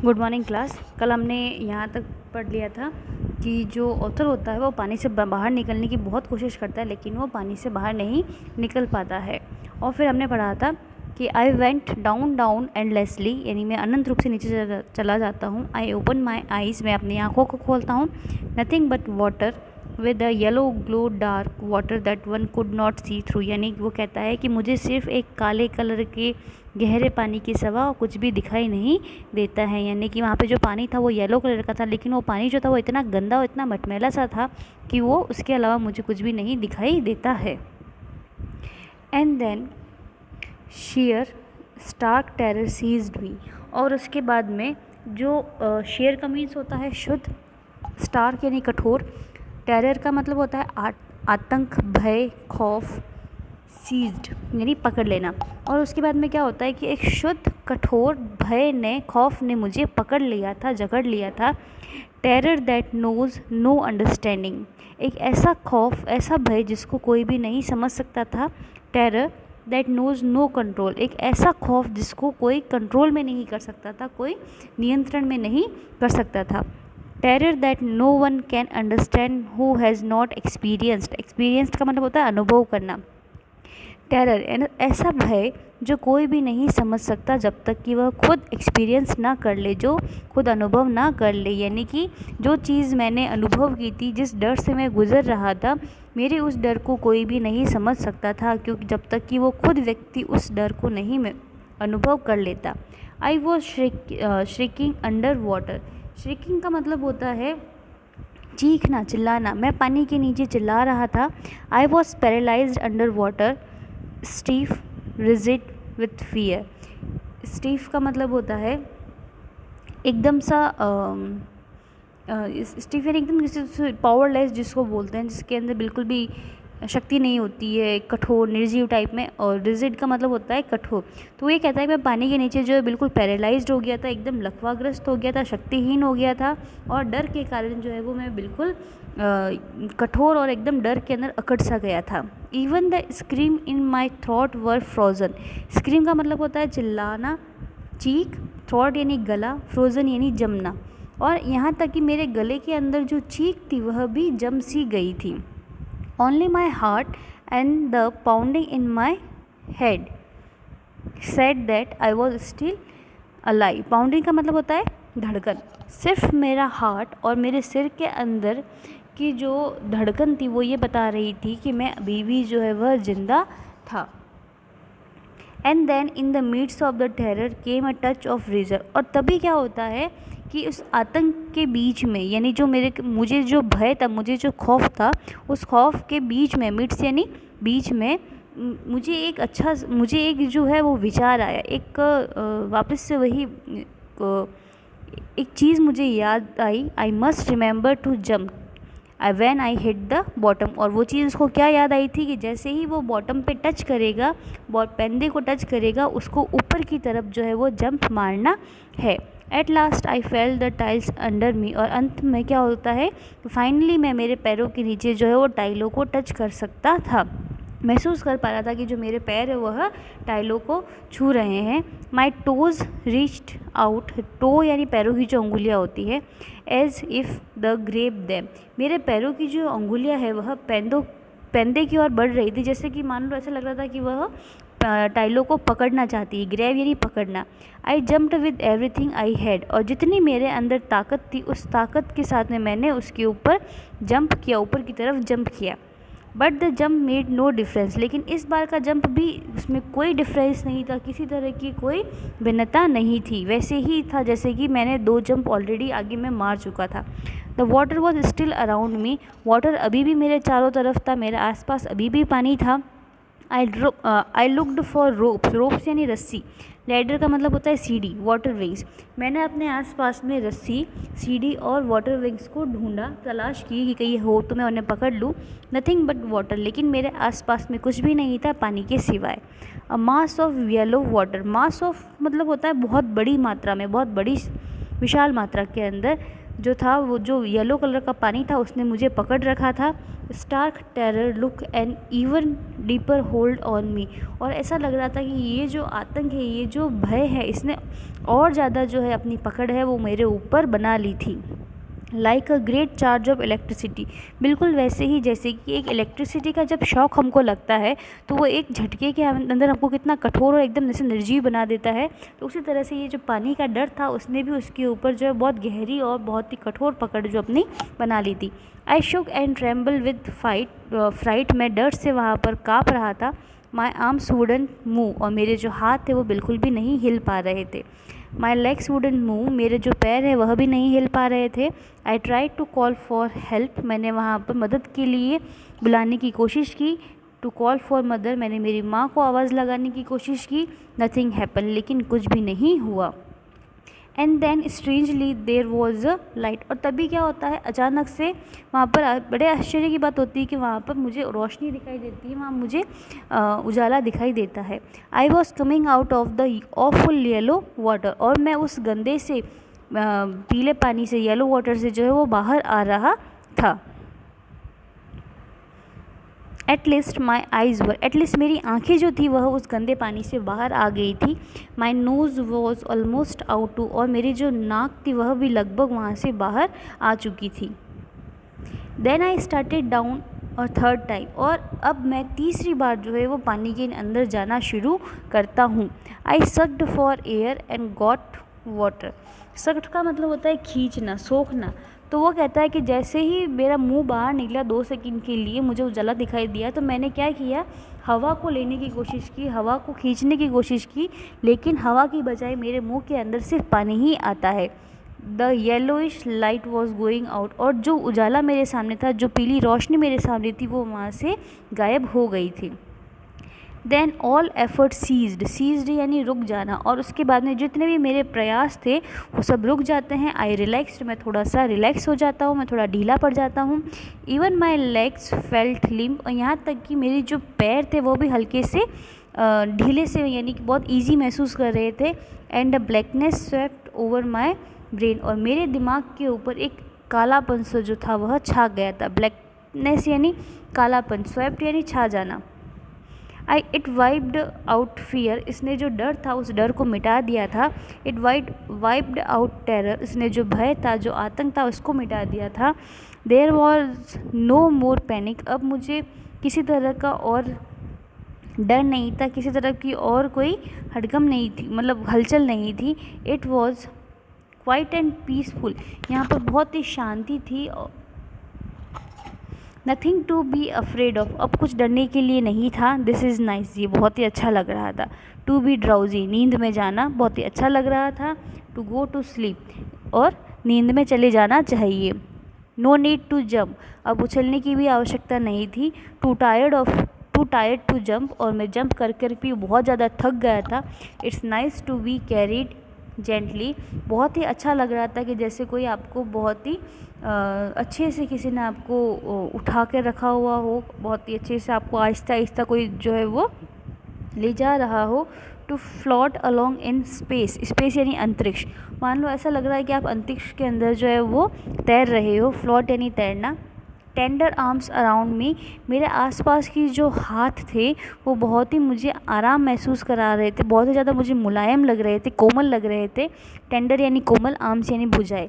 Good morning class. कल हमने यहाँ तक पढ़ लिया था कि जो ऑथर होता है वो पानी से बाहर निकलने की बहुत कोशिश करता है, लेकिन वो पानी से बाहर नहीं निकल पाता है। और फिर हमने पढ़ा था कि I went down down endlessly, यानी मैं अनंत रूप से नीचे चला जाता हूँ। आई ओपन माई आइज़, मैं अपनी आँखों को खोलता हूँ। Nothing but water with a yellow glow, dark water that one could not see through, यानी वो कहता है कि मुझे सिर्फ एक काले कलर के गहरे पानी के सिवा कुछ भी दिखाई नहीं देता है। यानी कि वहाँ पे जो पानी था वो येलो कलर का था, लेकिन वो पानी जो था वो इतना गंदा और इतना मटमैला सा था कि वो उसके अलावा मुझे कुछ भी नहीं दिखाई देता है। And then sheer stark terror seized me, और उसके बाद में जो शेयर का मीन्स होता है शुद्ध, स्टार्क यानी कठोर, टेरर का मतलब होता है आतंक, भय, खौफ, सीज्ड यानी पकड़ लेना। और उसके बाद में क्या होता है कि एक शुद्ध कठोर भय ने, खौफ ने मुझे पकड़ लिया था, जकड़ लिया था। Terror that knows no understanding, एक ऐसा खौफ, ऐसा भय जिसको कोई भी नहीं समझ सकता था। Terror that knows no control, एक ऐसा खौफ जिसको कोई कंट्रोल में नहीं कर सकता था, कोई नियंत्रण में नहीं कर सकता था। Terror that no one can understand who has not experienced, experienced का मतलब होता है अनुभव करना। टेरर ऐसा भय जो कोई भी नहीं समझ सकता जब तक कि वह खुद एक्सपीरियंस ना कर ले, जो खुद अनुभव ना कर ले। यानी कि जो चीज़ मैंने अनुभव की थी, जिस डर से मैं गुज़र रहा था, मेरे उस डर को कोई भी नहीं समझ सकता था, क्योंकि जब तक कि वो खुद व्यक्ति उस डर को नहीं अनुभव कर लेता। आई वॉज श्रिकिंग अंडर वाटर, श्रिकिंग का मतलब होता है चीखना, चिल्लाना। मैं पानी के नीचे चिल्ला रहा था। I was paralysed under water, stiff rigid with fear. Stiff का मतलब होता है एकदम सा स्टीफ यानी एकदम पावरलेस जिसको बोलते हैं, जिसके अंदर बिल्कुल भी शक्ति नहीं होती है, कठोर, निर्जीव टाइप में। और रिजिड का मतलब होता है कठोर। तो ये कहता है कि मैं पानी के नीचे जो है बिल्कुल पैरालाइज्ड हो गया था, एकदम लकवाग्रस्त हो गया था, शक्तिहीन हो गया था, और डर के कारण जो है वो मैं बिल्कुल कठोर और एकदम डर के अंदर अकड़ सा गया था। Even the scream in my throat were frozen, scream का मतलब होता है चिल्लाना, चीख, थ्रॉट यानी गला, फ्रोज़न यानी जमना। और यहाँ तक कि मेरे गले के अंदर जो चीख थी वह भी जम सी गई थी। Only my heart and the pounding in my head said that I was still alive. Pounding का मतलब होता है धड़कन। सिर्फ मेरा हार्ट और मेरे सिर के अंदर की जो धड़कन थी वो ये बता रही थी कि मैं अभी भी जो है वह जिंदा था। And then in the midst of the terror came a touch of reason, और तभी क्या होता है कि उस आतंक के बीच में, यानी जो मुझे जो भय था, मुझे जो खौफ था, उस खौफ के बीच में, मिड्स यानी बीच में, मुझे एक जो है वो विचार आया, एक वापस से वही एक चीज़ मुझे याद आई। I must remember to jump when I hit the bottom, और वो चीज़ उसको क्या याद आई थी कि जैसे ही वो बॉटम पे टच करेगा, पेंदे को टच करेगा, उसको ऊपर की तरफ जो है वो जंप मारना है। At last I fail the tiles under मी, और अंत में क्या होता है, फाइनली मैं मेरे पैरों के नीचे जो है वो टाइलों को टच कर सकता था, महसूस कर पा रहा था कि जो मेरे पैर है वह टाइलों को छू रहे हैं। My toes reached out, toe यानी पैरों की जो अंगुलियाँ होती है, as if the grip them, मेरे पैरों की जो अंगुलियाँ है वह पेंदे की ओर बढ़ रही थी, जैसे कि मान लो ऐसा लग रहा था कि वह टाइलों को पकड़ना चाहती है, ग्रैब यानी पकड़ना। आई jumped with everything I had, और जितनी मेरे अंदर ताकत थी उस ताकत के साथ में मैंने उसके ऊपर जंप किया, ऊपर की तरफ जंप किया। But the jump made no difference, लेकिन इस बार का जंप भी उसमें कोई डिफरेंस नहीं था, किसी तरह की कोई भिन्नता नहीं थी, वैसे ही था जैसे कि मैंने 2 जंप ऑलरेडी आगे में मार चुका था। The water was still around me, water अभी भी मेरे चारों तरफ था, मेरे आसपास अभी भी पानी था। I looked for ropes, ropes यानी रस्सी, लैडर का मतलब होता है सीढ़ी, वाटर विंग्स, मैंने अपने आसपास में रस्सी, सीढ़ी और वाटर विंग्स को ढूंढा, तलाश की कि कहीं हो तो मैं उन्हें पकड़ लूँ। नथिंग बट वाटर, लेकिन मेरे आसपास में कुछ भी नहीं था पानी के सिवाय। A mass of yellow water, mass of मतलब होता है बहुत बड़ी मात्रा में, बहुत बड़ी विशाल मात्रा के अंदर जो था, वो जो येलो कलर का पानी था, उसने मुझे पकड़ रखा था। Stark terror look an even deeper hold on me, और ऐसा लग रहा था कि ये जो आतंक है, ये जो भय है, इसने और ज़्यादा जो है अपनी पकड़ है वो मेरे ऊपर बना ली थी। Like a great charge of electricity, बिल्कुल वैसे ही जैसे कि एक इलेक्ट्रिसिटी का जब शॉक हमको लगता है तो वो एक झटके के अंदर हमको कितना कठोर और एकदम जैसे निर्जीव बना देता है, तो उसी तरह से ये जो पानी का डर था उसने भी उसके ऊपर जो है बहुत गहरी और बहुत ही कठोर पकड़ जो अपनी बना ली थी। आई शुक एंड ट्रेम्बल विद फ्राइट, मैं डर से वहाँ पर काँप रहा था। माई आर्म्स वुडंट मूव, और मेरे जो हाथ थे वो बिल्कुल भी नहीं हिल पा रहे थे। माई लेग्स वुडंट मूव, मेरे जो पैर हैं वह भी नहीं हिल पा रहे थे। I try to call for help, मैंने वहाँ पर मदद के लिए बुलाने की कोशिश की। टू कॉल फॉर मदर, मैंने मेरी माँ को आवाज़ लगाने की कोशिश की। नथिंग हैपन, लेकिन कुछ भी नहीं हुआ। And then strangely there was a light, और तभी क्या होता है, अचानक से वहाँ पर बड़े आश्चर्य की बात होती है कि वहाँ पर मुझे रोशनी दिखाई देती है, वहाँ मुझे उजाला दिखाई देता है। I was coming out of the awful yellow water, और मैं उस गंदे से पीले पानी से, येलो वाटर से जो है वो बाहर आ रहा था। At least my eyes were, at least मेरी आंखें जो थी वह उस गंदे पानी से बाहर आ गई थी। My nose was almost out too, और मेरी जो नाक थी वह भी लगभग वहाँ से बाहर आ चुकी थी। देन आई स्टार्टेड डाउन और थर्ड टाइम, और अब मैं तीसरी बार जो है वो पानी के अंदर जाना शुरू करता हूँ। I sucked for air and got water, sucked का मतलब होता है खींचना, सोखना। तो वो कहता है कि जैसे ही मेरा मुंह बाहर निकला 2 सेकंड के लिए, मुझे उजाला दिखाई दिया, तो मैंने क्या किया, हवा को लेने की कोशिश की, हवा को खींचने की कोशिश की, लेकिन हवा की बजाय मेरे मुंह के अंदर सिर्फ पानी ही आता है। The yellowish light was going out, और जो उजाला मेरे सामने था, जो पीली रोशनी मेरे सामने थी, वो वहाँ से गायब हो गई थी। देन ऑल एफर्ट सीज्ड यानी रुक जाना, और उसके बाद में जितने भी मेरे प्रयास थे वो सब रुक जाते हैं। आई रिलैक्स्ड, मैं थोड़ा सा रिलैक्स हो जाता हूँ, मैं थोड़ा ढीला पड़ जाता हूँ। Even my legs felt limp, और यहाँ तक कि मेरी जो पैर थे वो भी हल्के से ढीले से यानी कि बहुत ईजी महसूस कर रहे थे। And the blackness swept over my brain, और मेरे दिमाग के ऊपर एक कालापन सा जो था वह छा गया था। ब्लैकनेस यानी कालापन, स्वेप्ट यानी छा जाना। इट वाइप्ड आउट फियर, इसने जो डर था उस डर को मिटा दिया था। इट वाइप्ड आउट टेरर, इसने जो भय था, जो आतंक था, उसको मिटा दिया था। There was no more panic, अब मुझे किसी तरह का और डर नहीं था, किसी तरह की और कोई हड़कंप नहीं थी, मतलब हलचल नहीं थी। It was quite and peaceful, यहाँ पर बहुत ही शांति थी। Nothing to be afraid of, अब कुछ डरने के लिए नहीं था। दिस इज़ नाइस, ये बहुत ही अच्छा लग रहा था। टू बी ड्राउजी, नींद में जाना बहुत ही अच्छा लग रहा था। टू गो टू स्लीप, और नींद में चले जाना चाहिए। नो नीड टू जंप, अब उछलने की भी आवश्यकता नहीं थी। टू टायर्ड टू जंप, और मैं जंप कर कर भी बहुत ज़्यादा थक गया था। It's nice to be carried gently, बहुत ही अच्छा लग रहा था कि जैसे कोई आपको बहुत ही अच्छे से किसी ने आपको उठा के रखा हुआ हो, बहुत ही अच्छे से आपको आहिस्ता आहिस्ता कोई जो है वो ले जा रहा हो। To float along in space, space यानी अंतरिक्ष, मान लो ऐसा लग रहा है कि आप अंतरिक्ष के अंदर जो है वो तैर रहे हो। फ्लॉट यानी तैरना। टेंडर आर्म्स अराउंड मी, मेरे आसपास की जो हाथ थे वो बहुत ही मुझे आराम महसूस करा रहे थे, बहुत ही ज़्यादा मुझे मुलायम लग रहे थे, कोमल लग रहे थे। टेंडर यानी कोमल, आर्म्स यानी भुजाएं।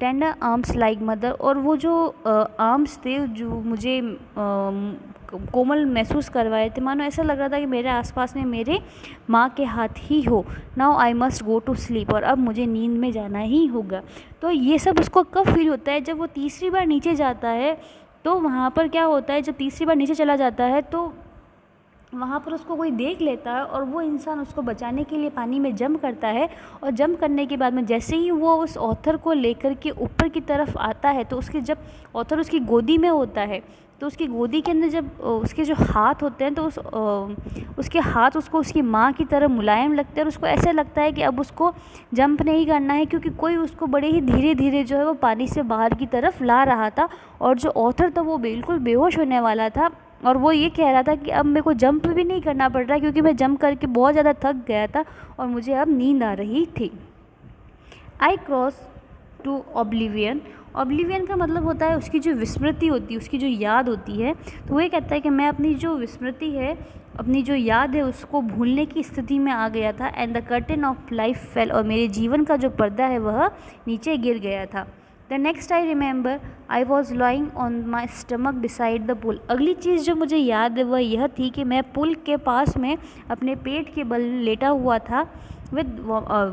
टेंडर आर्म्स लाइक मदर, और वो जो आर्म्स थे जो मुझे कोमल महसूस करवाए थे, मानो ऐसा लग रहा था कि मेरे आसपास में मेरे माँ के हाथ ही हो। Now I must go to sleep, और अब मुझे नींद में जाना ही होगा। तो ये सब उसको कब फील होता है, जब वो तीसरी बार नीचे जाता है। तो वहाँ पर क्या होता है, जब तीसरी बार नीचे चला जाता है तो वहाँ पर उसको कोई देख लेता है, और वो इंसान उसको बचाने के लिए पानी में जंप करता है। और जंप करने के बाद में जैसे ही वो उस ऑथर को लेकर के ऊपर की तरफ आता है, तो उसके जब ऑथर उसकी गोदी में होता है, तो उसकी गोदी के अंदर जब उसके जो हाथ होते हैं, तो उसके हाथ उसको उसकी माँ की तरह मुलायम लगते हैं, और उसको ऐसा लगता है कि अब उसको जंप नहीं करना है, क्योंकि कोई उसको बड़े ही धीरे धीरे जो है वो पानी से बाहर की तरफ ला रहा था। और जो ऑथर था वो बिल्कुल बेहोश होने वाला था, और वो ये कह रहा था कि अब मेरे को जंप भी नहीं करना पड़ रहा, क्योंकि मैं जंप करके बहुत ज़्यादा थक गया था और मुझे अब नींद आ रही थी। आई क्रॉस टू ऑब्लिवियन। ऑब्लिवियन का मतलब होता है उसकी जो विस्मृति होती है, उसकी जो याद होती है। तो वो ये कहता है कि मैं अपनी जो विस्मृति है, अपनी जो याद है, उसको भूलने की स्थिति में आ गया था। And the curtain of life fail, और मेरे जीवन का जो पर्दा है वह नीचे गिर गया था। The next I remember I was lying on my stomach beside the pool. अगली चीज़ जो मुझे याद है वह यह थी कि मैं पुल के पास में अपने पेट के बल लेटा हुआ था विद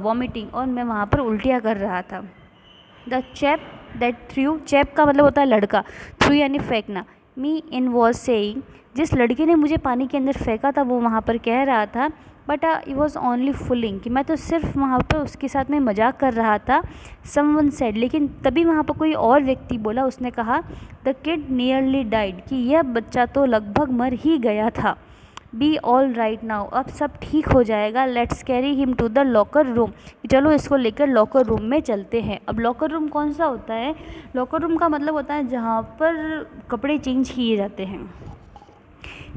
वॉमिटिंग, और मैं वहाँ पर उल्टियाँ कर रहा था। The chap that through, chap का मतलब होता है लड़का, थ्रू यानी फेंकना, मी इन वॉज सेइंग, जिस लड़के ने मुझे पानी के अंदर फेंका था वो वहाँ पर कह रहा था, बट आई वॉज ओनली फुलिंग, कि मैं तो सिर्फ वहाँ पर उसके साथ में मजाक कर रहा था। समवन सेड, लेकिन तभी वहाँ पर कोई और व्यक्ति बोला, उसने कहा द किड नियरली डाइड, कि यह बच्चा तो लगभग मर ही गया था। बी ऑल राइट नाउ, अब सब ठीक हो जाएगा। Let's carry him to the locker room, चलो इसको लेकर लॉकर रूम में चलते हैं। अब लॉकर रूम कौन सा होता है? लॉकर रूम का मतलब होता है जहाँ पर कपड़े चेंज किए जाते हैं।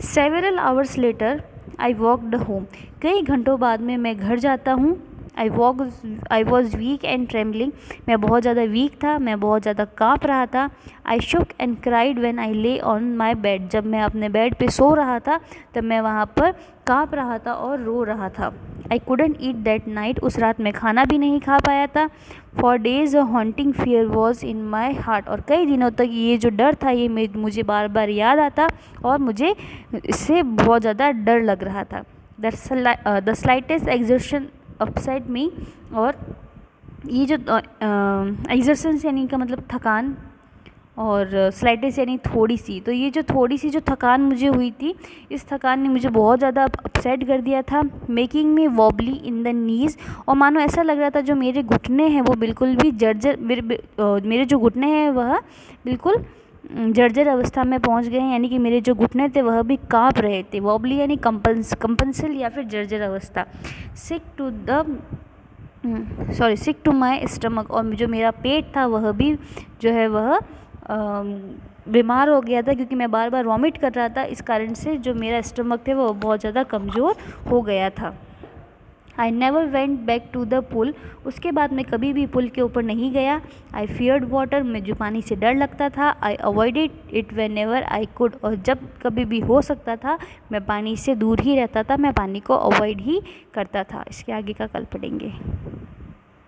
Several hours later I walked home, कई घंटों बाद में मैं घर जाता हूँ। I was weak and trembling, मैं बहुत ज़्यादा वीक था, मैं बहुत ज़्यादा काँप रहा था। आई शुक एंड क्राइड व्हेन आई ले ऑन माई बेड, जब मैं अपने बेड पे सो रहा था तब मैं वहाँ पर काँप रहा था और रो रहा था। I couldn't eat that night, उस रात मैं खाना भी नहीं खा पाया था। For days a haunting fear was in my heart, और कई दिनों तक ये जो डर था ये मुझे बार बार याद आता और मुझे इससे बहुत ज़्यादा डर लग रहा था। द स्लाइटेस्ट एक्सर्शन अपसाइड मी, और ये जो एक्सर्शन यानी का मतलब थकान, और स्लाइटेस्ट यानी थोड़ी सी, तो ये जो थोड़ी सी जो थकान मुझे हुई थी, इस थकान ने मुझे बहुत ज़्यादा अपसेट कर दिया था। Making me wobbly in the knees, और मानो ऐसा लग रहा था जो मेरे घुटने हैं वो बिल्कुल भी जर्जर, मेरे जो घुटने हैं वह बिल्कुल जर्जर अवस्था में पहुंच गए हैं, यानी कि मेरे जो घुटने थे वह भी कांप रहे थे। वॉबली यानी कंपल्सल या फिर जर्जर अवस्था। सिक टू माई स्टमक, और जो मेरा पेट था वह भी जो है वह बीमार हो गया था, क्योंकि मैं बार बार वॉमिट कर रहा था। इस कारण से जो मेरा स्टमक थे वो बहुत ज़्यादा कमज़ोर हो गया था। I never went back to the pool, उसके बाद मैं कभी भी पुल के ऊपर नहीं गया। आई फियर्ड वाटर, मुझे पानी से डर लगता था। I avoided it whenever I could, और जब कभी भी हो सकता था मैं पानी से दूर ही रहता था, मैं पानी को अवॉइड ही करता था। इसके आगे का कल पढ़ेंगे।